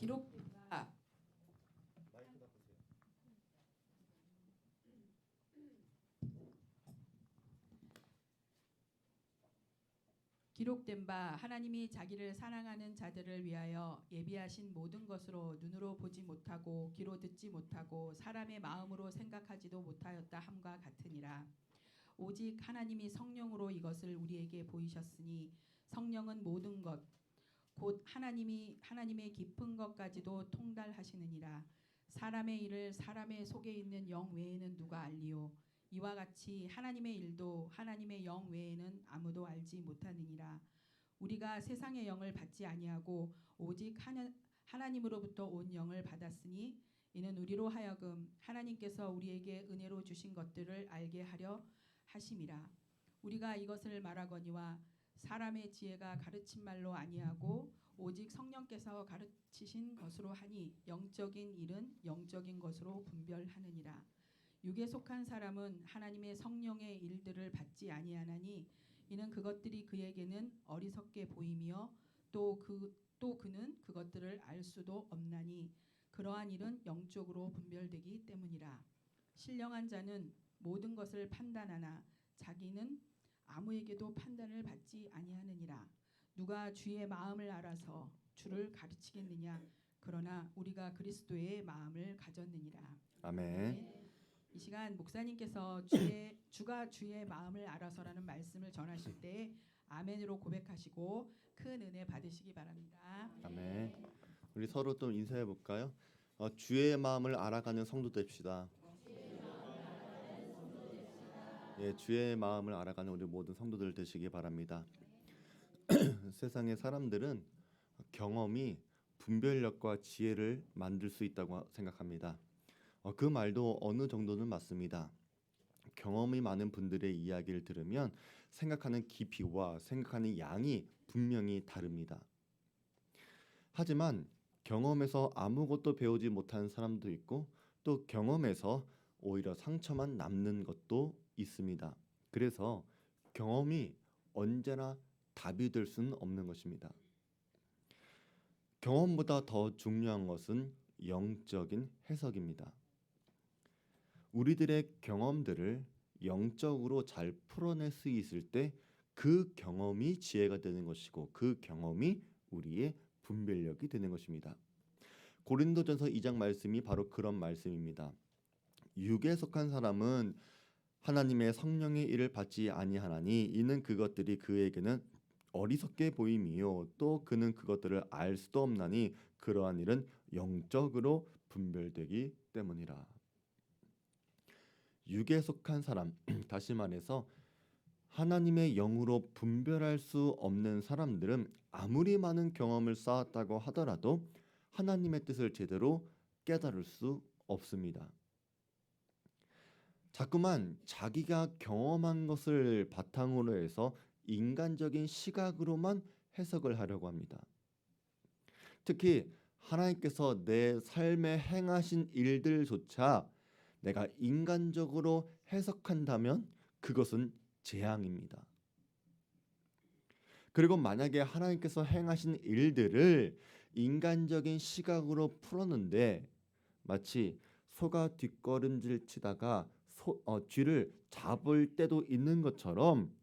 기록된바 기록된 바 하나님이 자기를 사랑하는 자들을 위하여 예비하신 모든 것으로 눈으로 보지 못하고 귀로 듣지 못하고 사람의 마음으로 생각하지도 못하였다 함과 같으니라. 오직 하나님이 성령으로 이것을 우리에게 보이셨으니 성령은 모든 것 곧 하나님의 깊은 것까지도 통달하시느니라. 사람의 일을 사람의 속에 있는 영 외에는 누가 알리요. 이와 같이 하나님의 일도 하나님의 영 외에는 아무도 알지 못하느니라. 우리가 세상의 영을 받지 아니하고 오직 하나님으로부터 온 영을 받았으니 이는 우리로 하여금 하나님께서 우리에게 은혜로 주신 것들을 알게 하려 하심이라. 우리가 이것을 말하거니와 사람의 지혜가 가르친 말로 아니하고 오직 성령께서 가르치신 것으로 하니 영적인 일은 영적인 것으로 분별하느니라. 육에 속한 사람은 하나님의 성령의 일들을 받지 아니하나니 이는 그것들이 그에게는 어리석게 보이며 또 그는 그것들을 알 수도 없나니 그러한 일은 영적으로 분별되기 때문이라. 신령한 자는 모든 것을 판단하나 자기는 아무에게도 판단을 받지 아니하느니라. 누가 주의 마음을 알아서 주를 가르치겠느냐. 그러나 우리가 그리스도의 마음을 가졌느니라. 아멘. 이 시간 목사님께서 주가 주의 마음을 알아서라는 말씀을 전하실 때 아멘으로 고백하시고 큰 은혜 받으시기 바랍니다. 아멘. 우리 서로 좀 인사해 볼까요? 주의 마음을 알아가는 성도 됩시다. 예, 주의 마음을 알아가는 우리 모든 성도들 되시기 바랍니다. 세상의 사람들은 경험이 분별력과 지혜를 만들 수 있다고 생각합니다. 그 말도 어느 정도는 맞습니다. 경험이 많은 분들의 이야기를 들으면 생각하는 깊이와 생각하는 양이 분명히 다릅니다. 하지만 경험에서 아무것도 배우지 못하는 사람도 있고 또 경험에서 오히려 상처만 남는 것도 있습니다. 그래서 경험이 언제나 답이 될 수는 없는 것입니다. 경험보다 더 중요한 것은 영적인 해석입니다. 우리들의 경험들을 영적으로 잘 풀어낼 수 있을 때 그 경험이 지혜가 되는 것이고 그 경험이 우리의 분별력이 되는 것입니다. 고린도전서 2장 말씀이 바로 그런 말씀입니다. 육에 속한 사람은 하나님의 성령의 일을 받지 아니하나니 이는 그것들이 그에게는 어리석게 보임이요 또 그는 그것들을 알 수도 없나니 그러한 일은 영적으로 분별되기 때문이라. 육에 속한 사람, 다시 말해서 하나님의 영으로 분별할 수 없는 사람들은 아무리 많은 경험을 쌓았다고 하더라도 하나님의 뜻을 제대로 깨달을 수 없습니다. 자꾸만 자기가 경험한 것을 바탕으로 해서 인간적인 시각으로만 해석을 하려고 합니다. 특히 하나님께서 내 삶에 행하신 일들조차 내가 인간적으로 해석한다면 그것은 재앙입니다. 그리고 만약에 하나님께서 행하신 일들을 인간적인 시각으로 풀었는데 마치 소가 뒷걸음질 치다가 쥐를 잡을 때도 있는 것처럼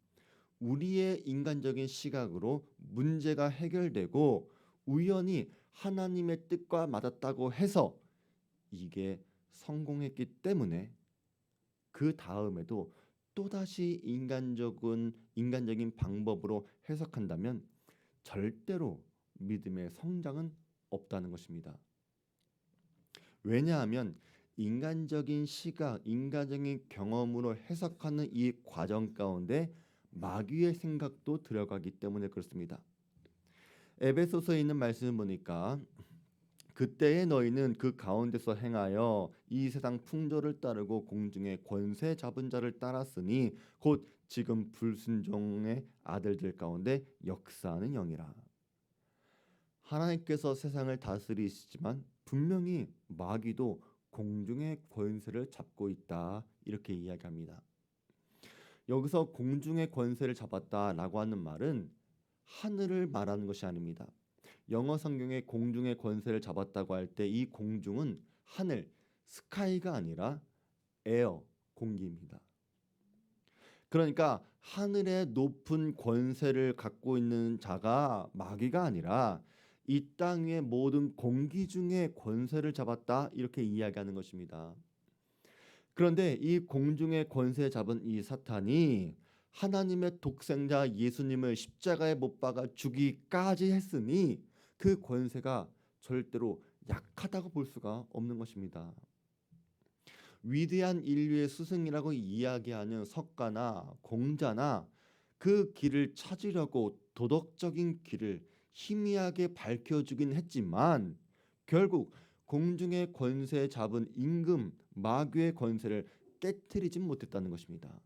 우리의 인간적인 시각으로 문제가 해결되고 우연히 하나님의 뜻과 맞았다고 해서 이게 성공했기 때문에 그 다음에도 또다시 인간적인 방법으로 해석한다면 절대로 믿음의 성장은 없다는 것입니다. 왜냐하면 인간적인 시각, 인간적인 경험으로 해석하는 이 과정 가운데 마귀의 생각도 들어가기 때문에 그렇습니다. 에베소서에 있는 말씀을 보니까 그때의 너희는 그 가운데서 행하여 이 세상 풍조를 따르고 공중의 권세 잡은 자를 따랐으니 곧 지금 불순종의 아들들 가운데 역사하는 영이라. 하나님께서 세상을 다스리시지만 분명히 마귀도 공중의 권세를 잡고 있다 이렇게 이야기합니다. 여기서 공중의 권세를 잡았다라고 하는 말은 하늘을 말하는 것이 아닙니다. 영어 성경에 공중의 권세를 잡았다고 할 때 이 공중은 하늘, 스카이가 아니라 에어, 공기입니다. 그러니까 하늘의 높은 권세를 갖고 있는 자가 마귀가 아니라 이 땅 위의 모든 공기 중에 권세를 잡았다, 이렇게 이야기하는 것입니다. 그런데 이 공중의 권세 잡은 이 사탄이 하나님의 독생자 예수님을 십자가에 못 박아 죽이기까지 했으니 그 권세가 절대로 약하다고 볼 수가 없는 것입니다. 위대한 인류의 스승이라고 이야기하는 석가나 공자나 그 길을 찾으려고 도덕적인 길을 희미하게 밝혀주긴 했지만 결국 공중의 권세 잡은 임금 마귀의 권세를 깨트리진 못했다는 것입니다.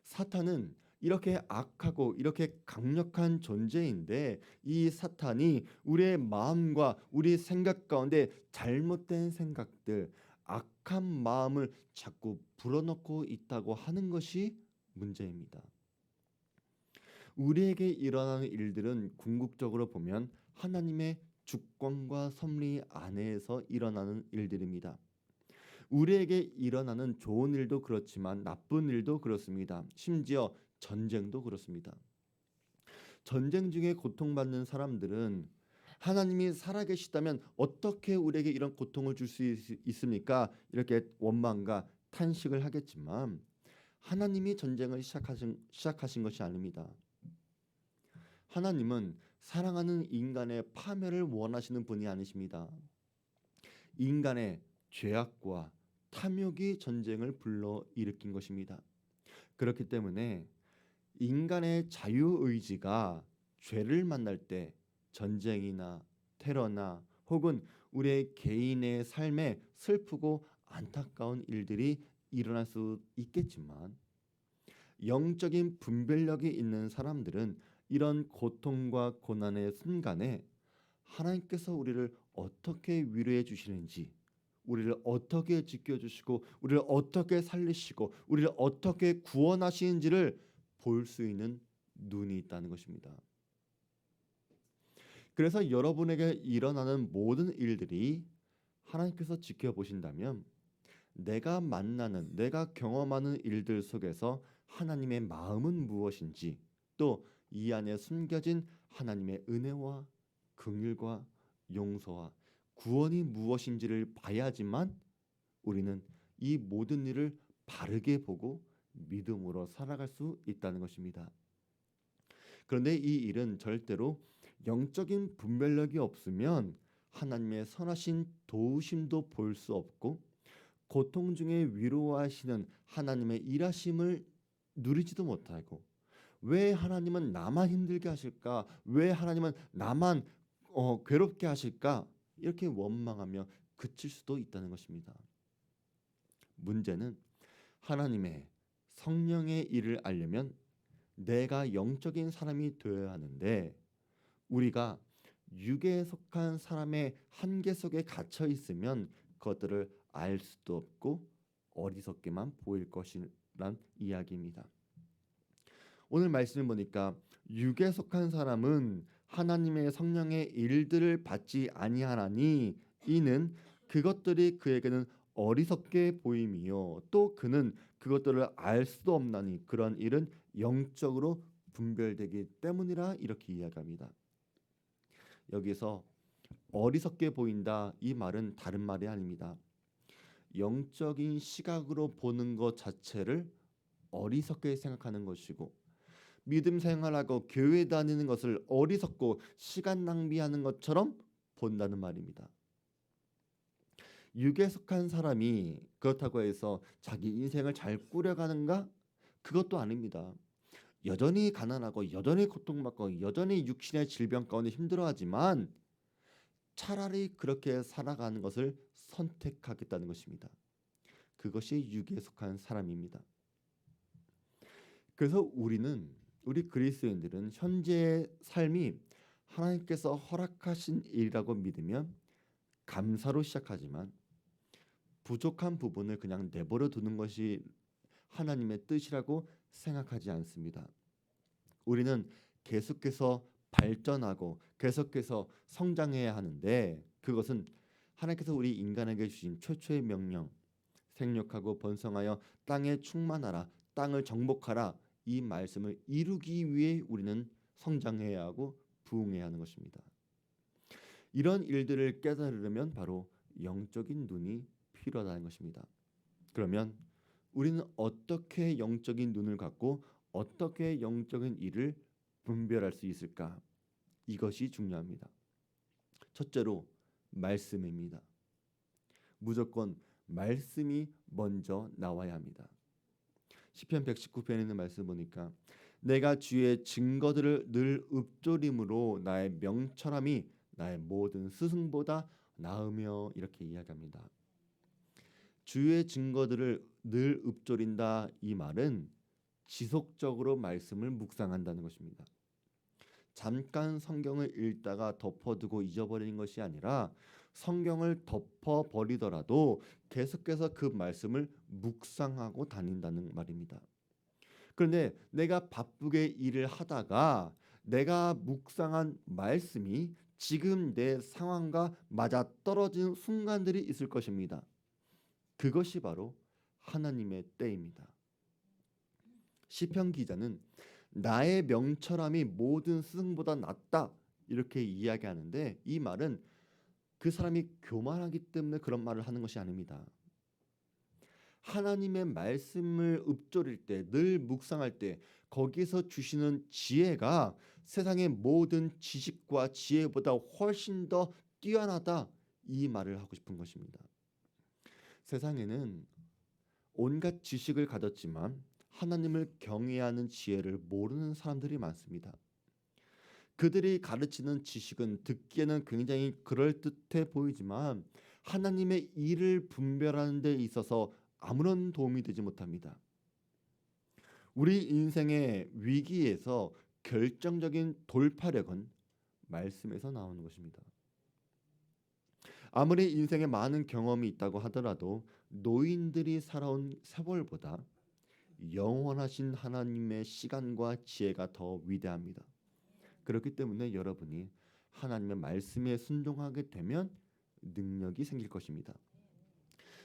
사탄은 이렇게 악하고 이렇게 강력한 존재인데 이 사탄이 우리의 마음과 우리 생각 가운데 잘못된 생각들, 악한 마음을 자꾸 불어넣고 있다고 하는 것이 문제입니다. 우리에게 일어나는 일들은 궁극적으로 보면 하나님의 주권과 섭리 안에서 일어나는 일들입니다. 우리에게 일어나는 좋은 일도 그렇지만 나쁜 일도 그렇습니다. 심지어 전쟁도 그렇습니다. 전쟁 중에 고통받는 사람들은 하나님이 살아계시다면 어떻게 우리에게 이런 고통을 줄 수 있습니까? 이렇게 원망과 탄식을 하겠지만 하나님이 전쟁을 시작하신 것이 아닙니다. 하나님은 사랑하는 인간의 파멸을 원하시는 분이 아니십니다. 인간의 죄악과 탐욕이 전쟁을 불러일으킨 것입니다. 그렇기 때문에 인간의 자유의지가 죄를 만날 때 전쟁이나 테러나 혹은 우리의 개인의 삶에 슬프고 안타까운 일들이 일어날 수 있겠지만 영적인 분별력이 있는 사람들은 이런 고통과 고난의 순간에 하나님께서 우리를 어떻게 위로해 주시는지, 우리를 어떻게 지켜주시고 우리를 어떻게 살리시고 우리를 어떻게 구원하시는지를 볼 수 있는 눈이 있다는 것입니다. 그래서 여러분에게 일어나는 모든 일들이 하나님께서 지켜보신다면 내가 만나는, 내가 경험하는 일들 속에서 하나님의 마음은 무엇인지, 또 이 안에 숨겨진 하나님의 은혜와 긍휼과 용서와 구원이 무엇인지를 봐야지만 우리는 이 모든 일을 바르게 보고 믿음으로 살아갈 수 있다는 것입니다. 그런데 이 일은 절대로 영적인 분별력이 없으면 하나님의 선하신 도우심도 볼 수 없고 고통 중에 위로하시는 하나님의 일하심을 누리지도 못하고, 왜 하나님은 나만 힘들게 하실까? 왜 하나님은 나만 괴롭게 하실까? 이렇게 원망하며 그칠 수도 있다는 것입니다. 문제는 하나님의 성령의 일을 알려면 내가 영적인 사람이 되어야 하는데 우리가 육에 속한 사람의 한계 속에 갇혀 있으면 그것들을 알 수도 없고 어리석게만 보일 것이란 이야기입니다. 오늘 말씀을 보니까 육에 속한 사람은 하나님의 성령의 일들을 받지 아니하나니 이는 그것들이 그에게는 어리석게 보임이요 또 그는 그것들을 알 수도 없나니 그런 일은 영적으로 분별되기 때문이라, 이렇게 이야기합니다. 여기서 어리석게 보인다, 이 말은 다른 말이 아닙니다. 영적인 시각으로 보는 것 자체를 어리석게 생각하는 것이고, 믿음 생활하고 교회 다니는 것을 어리석고 시간 낭비하는 것처럼 본다는 말입니다. 육에 속한 사람이 그렇다고 해서 자기 인생을 잘 꾸려가는가? 그것도 아닙니다. 여전히 가난하고 여전히 고통받고 여전히 육신의 질병 가운데 힘들어하지만 차라리 그렇게 살아가는 것을 선택하겠다는 것입니다. 그것이 육에 속한 사람입니다. 그래서 우리 그리스도인들은 현재의 삶이 하나님께서 허락하신 일이라고 믿으면 감사로 시작하지만 부족한 부분을 그냥 내버려 두는 것이 하나님의 뜻이라고 생각하지 않습니다. 우리는 계속해서 발전하고 계속해서 성장해야 하는데 그것은 하나님께서 우리 인간에게 주신 최초의 명령, 생육하고 번성하여 땅에 충만하라, 땅을 정복하라, 이 말씀을 이루기 위해 우리는 성장해야 하고 부흥해야 하는 것입니다. 이런 일들을 깨달으려면 바로 영적인 눈이 필요하다는 것입니다. 그러면 우리는 어떻게 영적인 눈을 갖고 어떻게 영적인 일을 분별할 수 있을까? 이것이 중요합니다. 첫째로 말씀입니다. 무조건 말씀이 먼저 나와야 합니다. 시편 119편에 있는 말씀 보니까 내가 주의 증거들을 늘 읊조림으로 나의 명철함이 나의 모든 스승보다 나으며, 이렇게 이야기합니다. 주의 증거들을 늘 읊조린다, 이 말은 지속적으로 말씀을 묵상한다는 것입니다. 잠깐 성경을 읽다가 덮어두고 잊어버리는 것이 아니라 성경을 덮어버리더라도 계속해서 그 말씀을 묵상하고 다닌다는 말입니다. 그런데 내가 바쁘게 일을 하다가 내가 묵상한 말씀이 지금 내 상황과 맞아떨어지는 순간들이 있을 것입니다. 그것이 바로 하나님의 때입니다. 시편 기자는 나의 명철함이 모든 스승보다 낫다, 이렇게 이야기하는데 이 말은 그 사람이 교만하기 때문에 그런 말을 하는 것이 아닙니다. 하나님의 말씀을 읊조릴 때, 늘 묵상할 때 거기서 주시는 지혜가 세상의 모든 지식과 지혜보다 훨씬 더 뛰어나다, 이 말을 하고 싶은 것입니다. 세상에는 온갖 지식을 가졌지만 하나님을 경외하는 지혜를 모르는 사람들이 많습니다. 그들이 가르치는 지식은 듣기에는 굉장히 그럴듯해 보이지만 하나님의 일을 분별하는 데 있어서 아무런 도움이 되지 못합니다. 우리 인생의 위기에서 결정적인 돌파력은 말씀에서 나오는 것입니다. 아무리 인생에 많은 경험이 있다고 하더라도 노인들이 살아온 세월보다 영원하신 하나님의 시간과 지혜가 더 위대합니다. 그렇기 때문에 여러분이 하나님의 말씀에 순종하게 되면 능력이 생길 것입니다.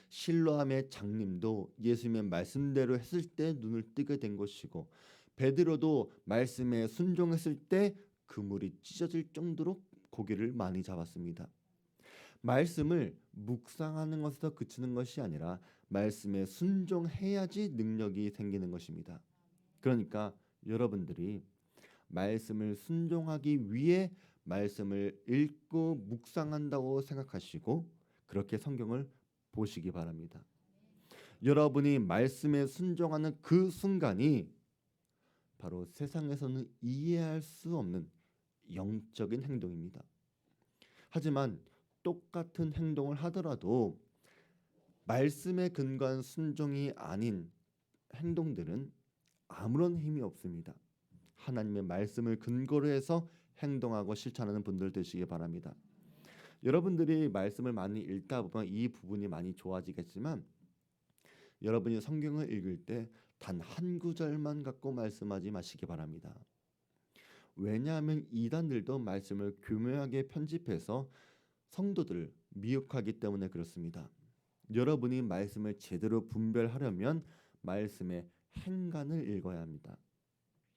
실로암의 장님도 예수님의 말씀대로 했을 때 눈을 뜨게 된 것이고, 베드로도 말씀에 순종했을 때 그물이 찢어질 정도로 고기를 많이 잡았습니다. 말씀을 묵상하는 것에서 그치는 것이 아니라 말씀에 순종해야지 능력이 생기는 것입니다. 그러니까 여러분들이 말씀을 순종하기 위해 말씀을 읽고 묵상한다고 생각하시고 그렇게 성경을 보시기 바랍니다. 여러분이 말씀에 순종하는 그 순간이 바로 세상에서는 이해할 수 없는 영적인 행동입니다. 하지만 똑같은 행동을 하더라도 말씀에 근거한 순종이 아닌 행동들은 아무런 힘이 없습니다. 하나님의 말씀을 근거로 해서 행동하고 실천하는 분들 되시기 바랍니다. 여러분들이 말씀을 많이 읽다 보면 이 부분이 많이 좋아지겠지만 여러분이 성경을 읽을 때 단 한 구절만 갖고 말씀하지 마시기 바랍니다. 왜냐하면 이단들도 말씀을 교묘하게 편집해서 성도들을 미혹하기 때문에 그렇습니다. 여러분이 말씀을 제대로 분별하려면 말씀의 행간을 읽어야 합니다.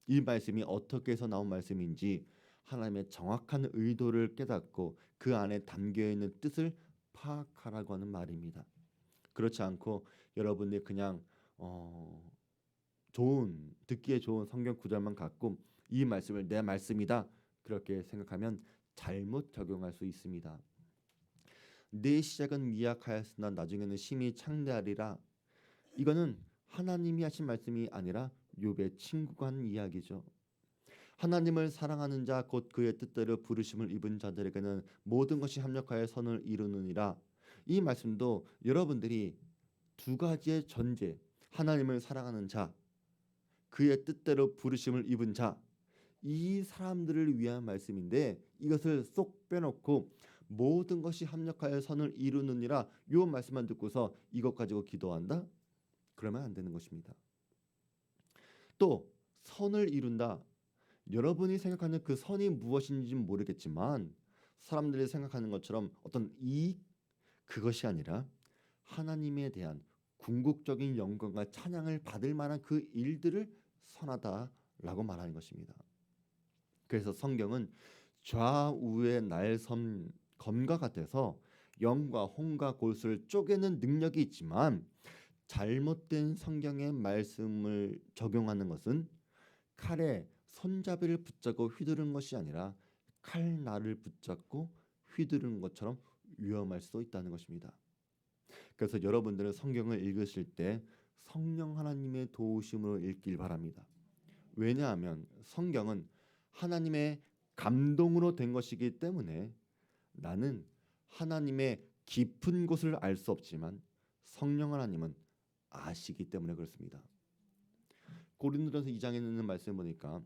이 말씀이 어떻게 해서 나온 말씀인지 하나님의 정확한 의도를 깨닫고 그 안에 담겨있는 뜻을 파악하라고 하는 말입니다. 그렇지 않고 여러분들이 그냥 듣기에 좋은 성경 구절만 갖고 이 말씀을 내 말씀이다 그렇게 생각하면 잘못 적용할 수 있습니다. 내 시작은 미약하였으나 나중에는 심히 창대하리라. 이거는 하나님이 하신 말씀이 아니라 욥의 친구가 한 이야기죠. 하나님을 사랑하는 자 곧 그의 뜻대로 부르심을 입은 자들에게는 모든 것이 합력하여 선을 이루느니라. 이 말씀도 여러분들이 두 가지의 전제, 하나님을 사랑하는 자, 그의 뜻대로 부르심을 입은 자, 이 사람들을 위한 말씀인데 이것을 쏙 빼놓고 모든 것이 합력하여 선을 이루느니라 이 말씀만 듣고서 이것 가지고 기도한다? 그러면 안 되는 것입니다. 또 선을 이룬다. 여러분이 생각하는 그 선이 무엇인지는 모르겠지만 사람들이 생각하는 것처럼 어떤 이익 그것이 아니라 하나님에 대한 궁극적인 영광과 찬양을 받을 만한 그 일들을 선하다라고 말하는 것입니다. 그래서 성경은 좌우의 날섬 검과 같아서 영과 홍과 골수를 쪼개는 능력이 있지만 잘못된 성경의 말씀을 적용하는 것은 칼에 손잡이를 붙잡고 휘두르는 것이 아니라 칼날을 붙잡고 휘두르는 것처럼 위험할 수도 있다는 것입니다. 그래서 여러분들은 성경을 읽으실 때 성령 하나님의 도우심으로 읽길 바랍니다. 왜냐하면 성경은 하나님의 감동으로 된 것이기 때문에 나는 하나님의 깊은 곳을 알 수 없지만 성령 하나님은 아시기 때문에 그렇습니다. 고린도전서 2장에 있는 말씀 보니까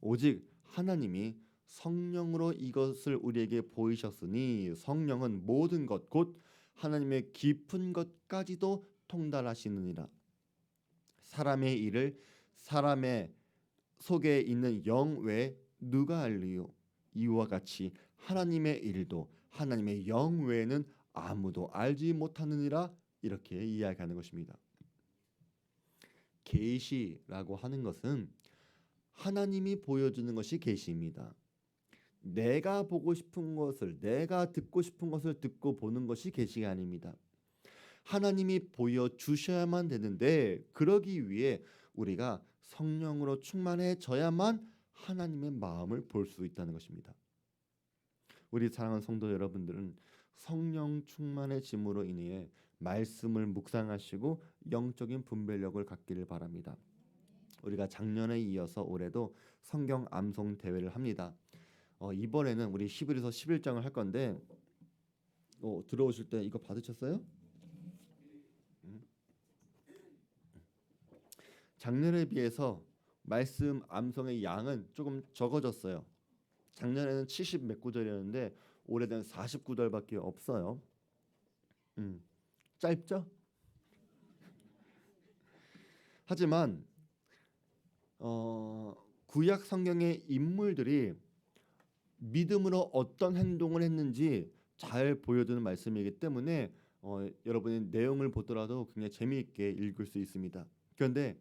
오직 하나님이 성령으로 이것을 우리에게 보이셨으니 성령은 모든 것 곧 하나님의 깊은 것까지도 통달하시느니라. 사람의 일을 사람의 속에 있는 영 외에 누가 알리요? 이와 같이 하나님의 일도 하나님의 영 외에는 아무도 알지 못하느니라. 이렇게 이야기하는 것입니다. 계시라고 하는 것은 하나님이 보여주는 것이 계시입니다. 내가 보고 싶은 것을, 내가 듣고 싶은 것을 듣고 보는 것이 계시가 아닙니다. 하나님이 보여주셔야만 되는데 그러기 위해 우리가 성령으로 충만해져야만 하나님의 마음을 볼 수 있다는 것입니다. 우리 사랑하는 성도 여러분들은 성령 충만해짐으로 인해 말씀을 묵상하시고 영적인 분별력을 갖기를 바랍니다. 우리가 작년에 이어서 올해도 성경 암송 대회를 합니다. 이번에는 우리 히브리서 11장을 할 건데 들어오실 때 이거 받으셨어요? 작년에 비해서 말씀 암송의 양은 조금 적어졌어요. 작년에는 70 몇 구절이었는데 올해는 49절밖에 없어요. 짧죠? 하지만 구약 성경의 인물들이 믿음으로 어떤 행동을 했는지 잘 보여주는 말씀이기 때문에 여러분이 내용을 보더라도 굉장히 재미있게 읽을 수 있습니다. 그런데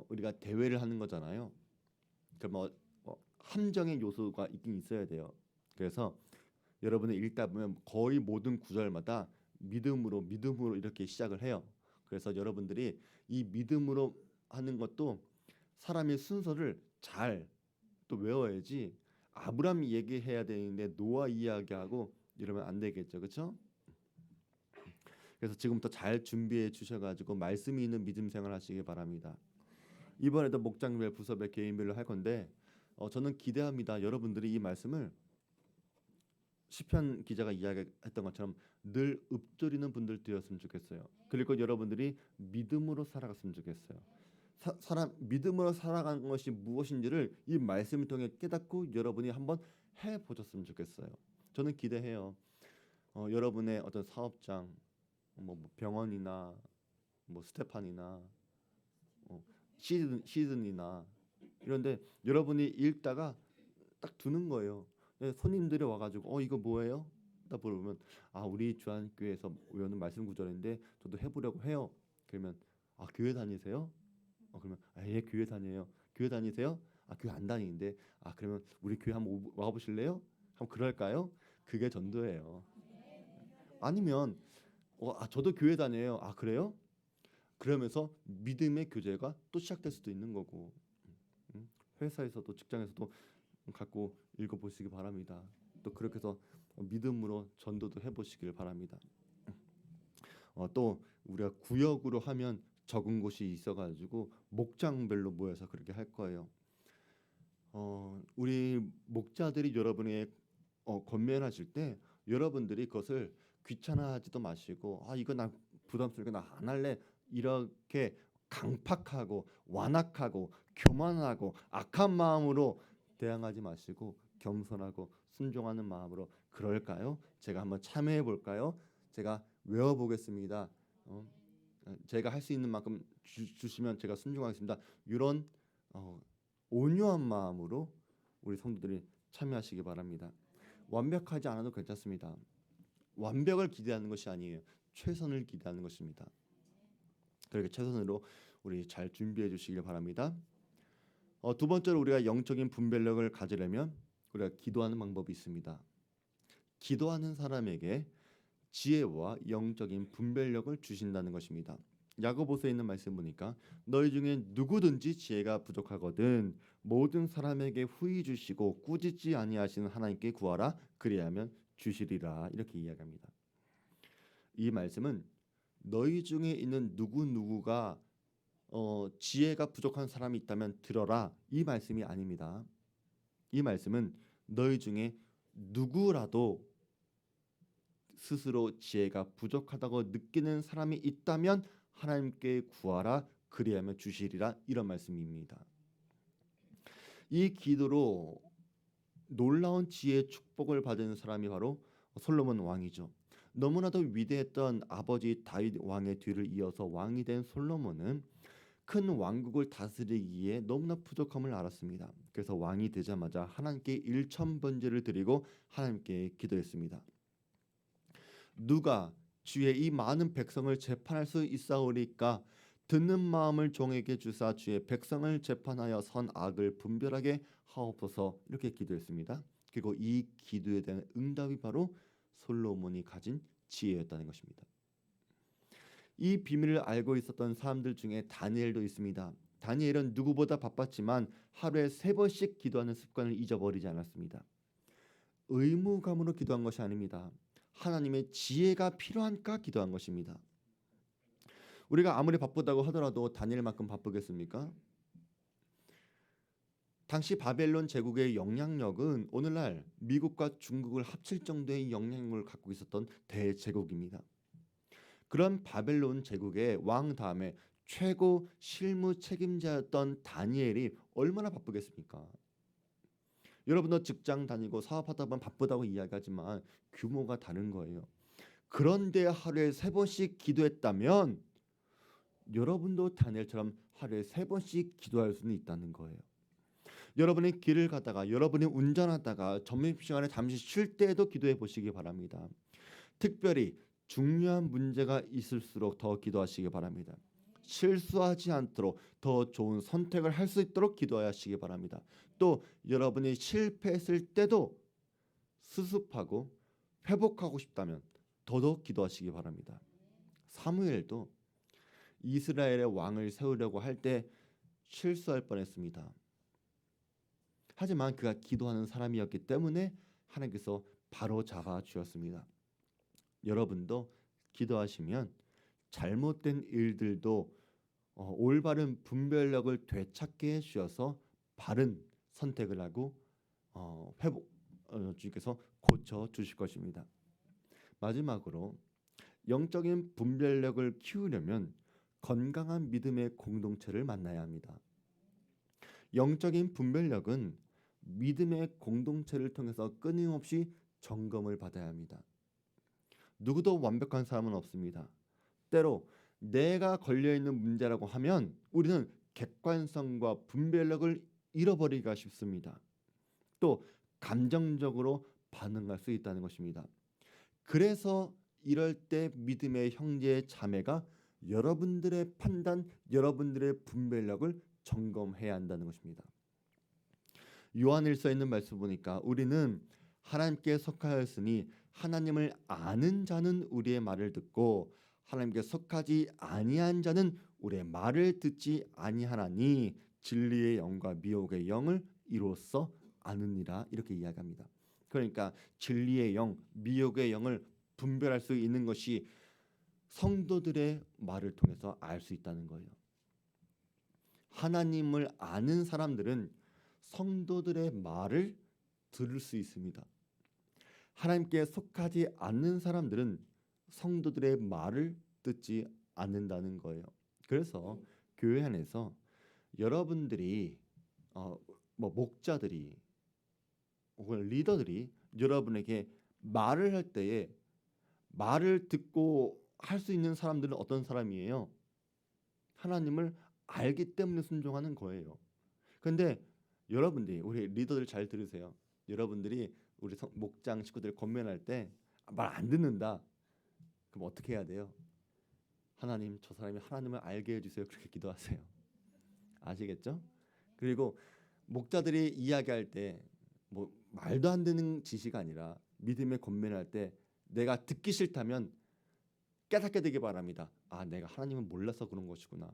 우리가 대회를 하는 거잖아요. 그럼 함정의 요소가 있긴 있어야 돼요. 그래서 여러분이 읽다 보면 거의 모든 구절마다 믿음으로 이렇게 시작을 해요. 그래서 여러분들이 이 믿음으로 하는 것도 사람의 순서를 잘 또 외워야지 아브람 얘기해야 되는데 노아 이야기하고 이러면 안 되겠죠. 그렇죠? 그래서 지금부터 잘 준비해 주셔가지고 말씀이 있는 믿음 생활 하시기 바랍니다. 이번에도 목장별 부서별 개인별로 할 건데 저는 기대합니다. 여러분들이 이 말씀을 시편 기자가 이야기했던 것처럼 늘 읊조리는 분들 되었으면 좋겠어요. 그리고 여러분들이 믿음으로 살아갔으면 좋겠어요. 사람 믿음으로 살아가는 것이 무엇인지를 이 말씀을 통해 깨닫고 여러분이 한번 해보셨으면 좋겠어요. 저는 기대해요. 여러분의 어떤 사업장, 뭐 병원이나 뭐 스테판이나 시즌이나 이런데 여러분이 읽다가 딱 두는 거예요. 손님들이 와가지고 이거 뭐예요? 딱 물어보면 우리 주한교회에서 외우는 말씀 구절인데 저도 해보려고 해요. 그러면 교회 다니세요? 그러면 예, 교회 다녀요. 교회 다니세요? 교회 안 다니는데 그러면 우리 교회 한번 와보실래요? 한번 그럴까요? 그게 전도예요. 아니면 저도 교회 다녀요. 그래요? 그러면서 믿음의 교제가 또 시작될 수도 있는 거고 회사에서도 직장에서도 갖고 읽어보시기 바랍니다. 또 그렇게 해서 믿음으로 전도도 해보시길 바랍니다. 또 우리가 구역으로 하면 적은 곳이 있어가지고 목장별로 모여서 그렇게 할 거예요. 우리 목자들이 여러분에게 권면하실 때 여러분들이 그것을 귀찮아하지도 마시고 이거 나 부담스러우니까 나 안 할래 이렇게 강팍하고 완악하고 교만하고 악한 마음으로 대항하지 마시고 겸손하고 순종하는 마음으로 그럴까요? 제가 한번 참여해 볼까요? 제가 외워보겠습니다. 제가 할 수 있는 만큼 주시면 제가 순종하겠습니다. 이런 온유한 마음으로 우리 성도들이 참여하시기 바랍니다. 완벽하지 않아도 괜찮습니다. 완벽을 기대하는 것이 아니에요. 최선을 기대하는 것입니다. 그렇게 최선으로 우리 잘 준비해 주시길 바랍니다. 두 번째로 우리가 영적인 분별력을 가지려면 우리가 기도하는 방법이 있습니다. 기도하는 사람에게 지혜와 영적인 분별력을 주신다는 것입니다. 야고보서에 있는 말씀 보니까 너희 중에 누구든지 지혜가 부족하거든 모든 사람에게 후히 주시고 꾸짖지 아니하시는 하나님께 구하라 그리하면 주시리라 이렇게 이야기합니다. 이 말씀은 너희 중에 있는 누구누구가 지혜가 부족한 사람이 있다면 들어라 이 말씀이 아닙니다. 이 말씀은 너희 중에 누구라도 스스로 지혜가 부족하다고 느끼는 사람이 있다면 하나님께 구하라 그리하면 주시리라 이런 말씀입니다. 이 기도로 놀라운 지혜의 축복을 받은 사람이 바로 솔로몬 왕이죠. 너무나도 위대했던 아버지 다윗 왕의 뒤를 이어서 왕이 된 솔로몬은 큰 왕국을 다스리기에 너무나 부족함을 알았습니다. 그래서 왕이 되자마자 하나님께 일천번제를 드리고 하나님께 기도했습니다. 누가 주의 이 많은 백성을 재판할 수 있사오리까 듣는 마음을 종에게 주사 주의 백성을 재판하여 선악을 분별하게 하옵소서 이렇게 기도했습니다. 그리고 이 기도에 대한 응답이 바로 솔로몬이 가진 지혜였다는 것입니다. 이 비밀을 알고 있었던 사람들 중에 다니엘도 있습니다. 다니엘은 누구보다 바빴지만 하루에 3번씩 기도하는 습관을 잊어버리지 않았습니다. 의무감으로 기도한 것이 아닙니다. 하나님의 지혜가 필요한가 기도한 것입니다. 우리가 아무리 바쁘다고 하더라도 다니엘만큼 바쁘겠습니까? 당시 바벨론 제국의 영향력은 오늘날 미국과 중국을 합칠 정도의 영향력을 갖고 있었던 대제국입니다. 그런 바벨론 제국의 왕 다음에 최고 실무 책임자였던 다니엘이 얼마나 바쁘겠습니까? 여러분도 직장 다니고 사업하다 보면 바쁘다고 이야기하지만 규모가 다른 거예요. 그런데 하루에 3번씩 기도했다면 여러분도 다니엘처럼 하루에 3번씩 기도할 수는 있다는 거예요. 여러분이 길을 가다가 여러분이 운전하다가 점심시간에 잠시 쉴 때에도 기도해 보시기 바랍니다. 특별히 중요한 문제가 있을수록 더 기도하시기 바랍니다. 실수하지 않도록 더 좋은 선택을 할 수 있도록 기도하시기 바랍니다. 또 여러분이 실패했을 때도 수습하고 회복하고 싶다면 더더욱 기도하시기 바랍니다. 사무엘도 이스라엘의 왕을 세우려고 할 때 실수할 뻔했습니다. 하지만 그가 기도하는 사람이었기 때문에 하나님께서 바로 잡아 주었습니다. 여러분도 기도하시면 잘못된 일들도 올바른 분별력을 되찾게 해주셔서 바른 선택을 하고 주께서 고쳐 주실 것입니다. 마지막으로 영적인 분별력을 키우려면 건강한 믿음의 공동체를 만나야 합니다. 영적인 분별력은 믿음의 공동체를 통해서 끊임없이 점검을 받아야 합니다. 누구도 완벽한 사람은 없습니다. 때로 내가 걸려있는 문제라고 하면 우리는 객관성과 분별력을 잃어버리기가 쉽습니다. 또 감정적으로 반응할 수 있다는 것입니다. 그래서 이럴 때 믿음의 형제 자매가 여러분들의 판단, 여러분들의 분별력을 점검해야 한다는 것입니다. 요한일서에 있는 말씀 보니까 우리는 하나님께 속하였으니 하나님을 아는 자는 우리의 말을 듣고 하나님께 속하지 아니한 자는 우리의 말을 듣지 아니하나니 진리의 영과 미혹의 영을 이로써 아느니라 이렇게 이야기합니다. 그러니까 진리의 영, 미혹의 영을 분별할 수 있는 것이 성도들의 말을 통해서 알 수 있다는 거예요. 하나님을 아는 사람들은 성도들의 말을 들을 수 있습니다. 하나님께 속하지 않는 사람들은 성도들의 말을 듣지 않는다는 거예요. 그래서 교회 안에서 여러분들이 목자들이 혹은 리더들이 여러분에게 말을 할 때에 말을 듣고 할 수 있는 사람들은 어떤 사람이에요? 하나님을 알기 때문에 순종하는 거예요. 그런데 여러분들이 우리 리더들 잘 들으세요. 여러분들이 우리 목장 식구들 권면할 때 말 안 듣는다. 그럼 어떻게 해야 돼요? 하나님, 저 사람이 하나님을 알게 해주세요. 그렇게 기도하세요. 아시겠죠? 그리고 목자들이 이야기할 때 뭐 말도 안 되는 지시가 아니라 믿음의 권면할 때 내가 듣기 싫다면 깨닫게 되기 바랍니다. 아, 내가 하나님을 몰라서 그런 것이구나.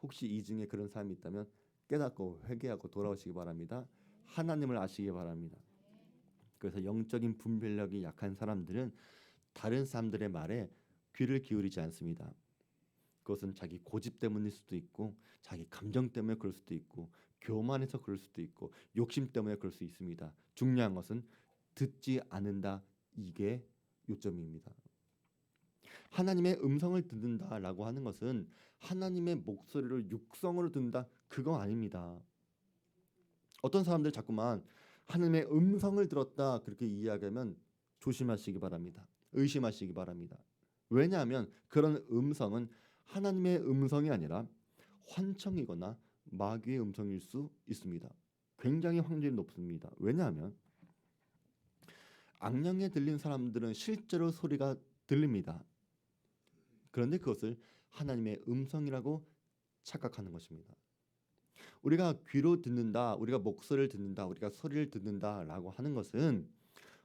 혹시 이 중에 그런 사람이 있다면 깨닫고 회개하고 돌아오시기 바랍니다. 하나님을 아시기 바랍니다. 그래서 영적인 분별력이 약한 사람들은 다른 사람들의 말에 귀를 기울이지 않습니다. 그것은 자기 고집 때문일 수도 있고 자기 감정 때문에 그럴 수도 있고 교만해서 그럴 수도 있고 욕심 때문에 그럴 수 있습니다. 중요한 것은 듣지 않는다. 이게 요점입니다. 하나님의 음성을 듣는다라고 하는 것은 하나님의 목소리를 육성으로 듣는다. 그거 아닙니다. 어떤 사람들 자꾸만 하나님의 음성을 들었다 그렇게 이야기하면 조심하시기 바랍니다. 의심하시기 바랍니다. 왜냐하면 그런 음성은 하나님의 음성이 아니라 환청이거나 마귀의 음성일 수 있습니다. 굉장히 확률이 높습니다. 왜냐하면 악령에 들린 사람들은 실제로 소리가 들립니다. 그런데 그것을 하나님의 음성이라고 착각하는 것입니다. 우리가 귀로 듣는다, 우리가 목소리를 듣는다, 우리가 소리를 듣는다라고 하는 것은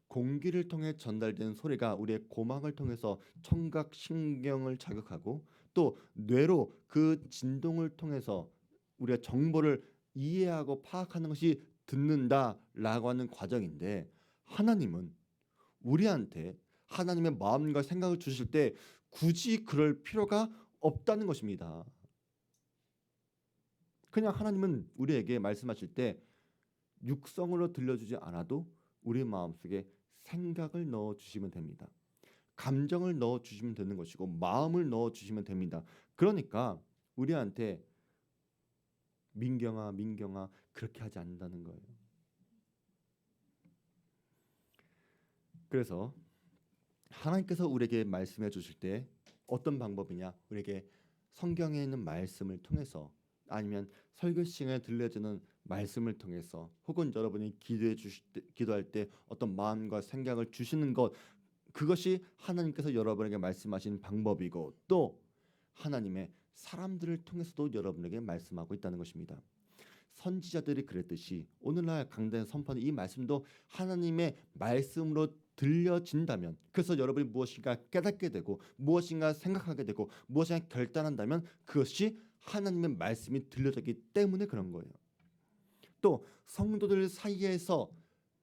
공기를 통해 전달되는 소리가 우리의 고막을 통해서 청각 신경을 자극하고 또 뇌로 그 진동을 통해서 우리가 정보를 이해하고 파악하는 것이 듣는다라고 하는 과정인데 하나님은 우리한테 하나님의 마음과 생각을 주실 때 굳이 그럴 필요가 없다는 것입니다. 그냥 하나님은 우리에게 말씀하실 때 육성으로 들려주지 않아도 우리 마음속에 생각을 넣어주시면 됩니다. 감정을 넣어주시면 되는 것이고 마음을 넣어주시면 됩니다. 그러니까 우리한테 민경아 그렇게 하지 않는다는 거예요. 그래서 하나님께서 우리에게 말씀해 주실 때 어떤 방법이냐? 우리에게 성경에 있는 말씀을 통해서 아니면 설교 시간에 들려주는 말씀을 통해서 혹은 여러분이 기도할 때 어떤 마음과 생각을 주시는 것 그것이 하나님께서 여러분에게 말씀하시는 방법이고 또 하나님의 사람들을 통해서도 여러분에게 말씀하고 있다는 것입니다. 선지자들이 그랬듯이 오늘날 강단에 선포하는 이 말씀도 하나님의 말씀으로 들려진다면 그래서 여러분이 무엇인가 깨닫게 되고 무엇인가 생각하게 되고 무엇인가 결단한다면 그것이 하나님의 말씀이 들려졌기 때문에 그런 거예요. 또 성도들 사이에서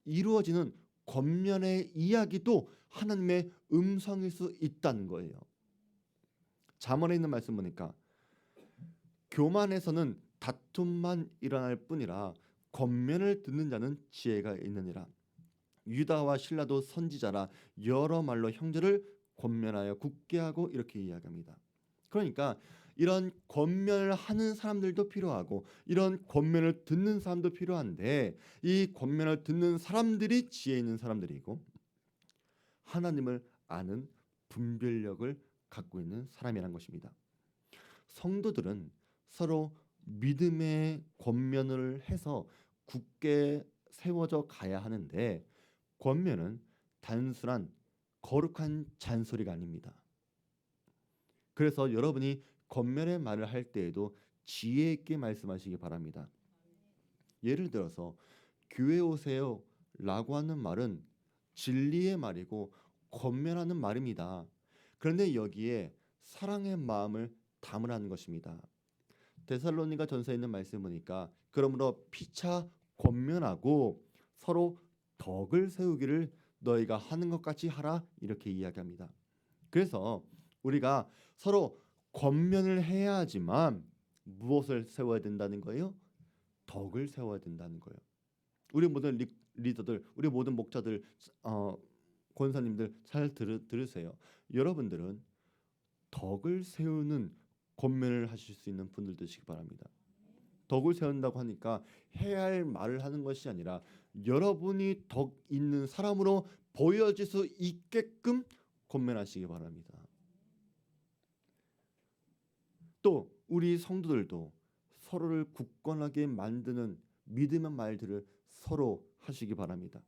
이루어지는 권면의 이야기도 하나님의 음성일 수 있다는 거예요. 잠언에 있는 말씀 보니까 교만에서는 다툼만 일어날 뿐이라 권면을 듣는 자는 지혜가 있느니라. 유다와 실라도 선지자라 여러 말로 형제를 권면하여 굳게 하고 이렇게 이야기합니다. 그러니까 이런 권면을 하는 사람들도 필요하고 이런 권면을 듣는 사람도 필요한데 이 권면을 듣는 사람들이 지혜 있는 사람들이고 하나님을 아는 분별력을 갖고 있는 사람이란 것입니다. 성도들은 서로 믿음의 권면을 해서 굳게 세워져 가야 하는데 권면은 단순한 거룩한 잔소리가 아닙니다. 그래서 여러분이 권면의 말을 할 때에도 지혜 있게 말씀하시기 바랍니다. 예를 들어서 교회 오세요 라고 하는 말은 진리의 말이고 권면하는 말입니다. 그런데 여기에 사랑의 마음을 담으라는 것입니다. 데살로니가 전서에 있는 말씀 보니까 그러므로 피차 권면하고 서로 덕을 세우기를 너희가 하는 것 같이 하라 이렇게 이야기합니다. 그래서 우리가 서로 권면을 해야 하지만 무엇을 세워야 된다는 거예요? 덕을 세워야 된다는 거예요. 우리 모든 리더들, 우리 모든 목자들, 권사님들 잘 들으세요. 여러분들은 덕을 세우는 권면을 하실 수 있는 분들 되시기 바랍니다. 덕을 세운다고 하니까 해야 할 말을 하는 것이 아니라 여러분이 덕 있는 사람으로 보여질 수 있게끔 권면하시기 바랍니다. 또 우리 성도들도 서로를 굳건하게 만드는 믿음의 말들을 서로 하시기 바랍니다.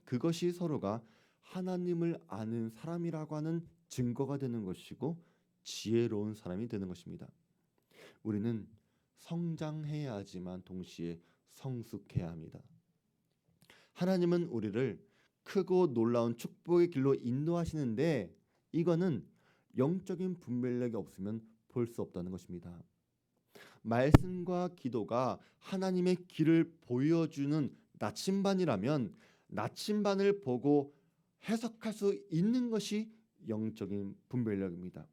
그것이 서로가 하나님을 아는 사람이라고 하는 증거가 되는 것이고 지혜로운 사람이 되는 것입니다. 우리는 성장해야 하지만 동시에 성숙해야 합니다. 하나님은 우리를 크고 놀라운 축복의 길로 인도하시는데 이거는 영적인 분별력이 없으면 볼 수 없다는 것입니다. 말씀과 기도가 하나님의 길을 보여주는 나침반이라면 나침반을 보고 해석할 수 있는 것이 영적인 분별력입니다.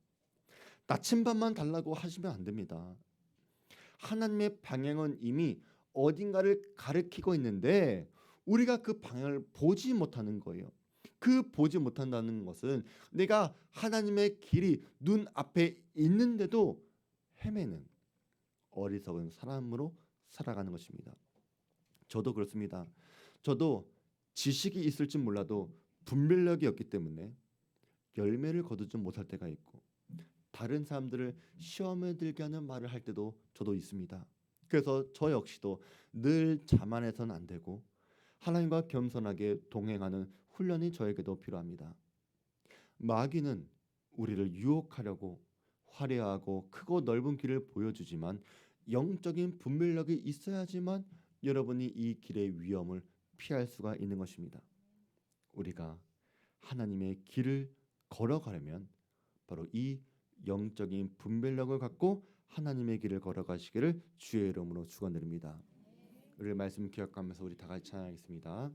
나침반만 달라고 하시면 안 됩니다. 하나님의 방향은 이미 어딘가를 가리키고 있는데 우리가 그 방향을 보지 못하는 거예요. 그 보지 못한다는 것은 내가 하나님의 길이 눈앞에 있는데도 헤매는 어리석은 사람으로 살아가는 것입니다. 저도 그렇습니다. 저도 지식이 있을지 몰라도 분별력이 없기 때문에 열매를 거두지 못할 때가 있고 다른 사람들을 시험에 들게 하는 말을 할 때도 저도 있습니다. 그래서 저 역시도 늘 자만해서는 안 되고 하나님과 겸손하게 동행하는 훈련이 저에게도 필요합니다. 마귀는 우리를 유혹하려고 화려하고 크고 넓은 길을 보여주지만 영적인 분별력이 있어야지만 여러분이 이 길의 위험을 피할 수가 있는 것입니다. 우리가 하나님의 길을 걸어가려면 바로 이 영적인 분별력을 갖고 하나님의 길을 걸어가시기를 주의 이름으로 축원드립니다. 우리 말씀 기억하면서 우리 다 같이 찬양하겠습니다.